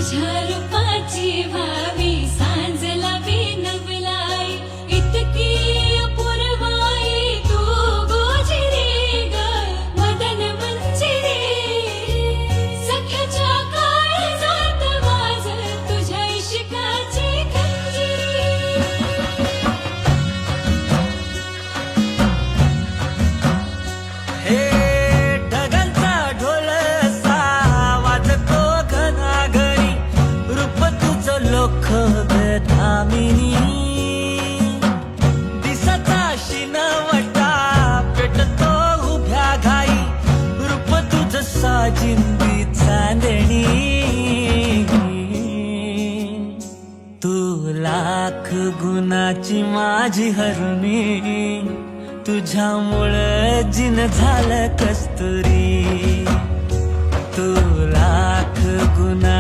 तुझ्या रूपाची व्हावी सांजला बिनवलाई इतकी अपूर्वाई तू गोजिरी ग मदन मंजिरी सख्याच्या काळजात वाज तुझ्या इश्काची खंजिरी हे ढगांचा ढोल वाजतो घनाघरी रूप तुझं लोख बेधामिनी दिसाचा शिनवटा पेटतो उभ्या घाई रूप तुझं साजिंदी चांदणी तू लाख गुणाची माझी हरुणी तुझ्यामुळं जिन झालं कस्तुरी तू लाख गुणाची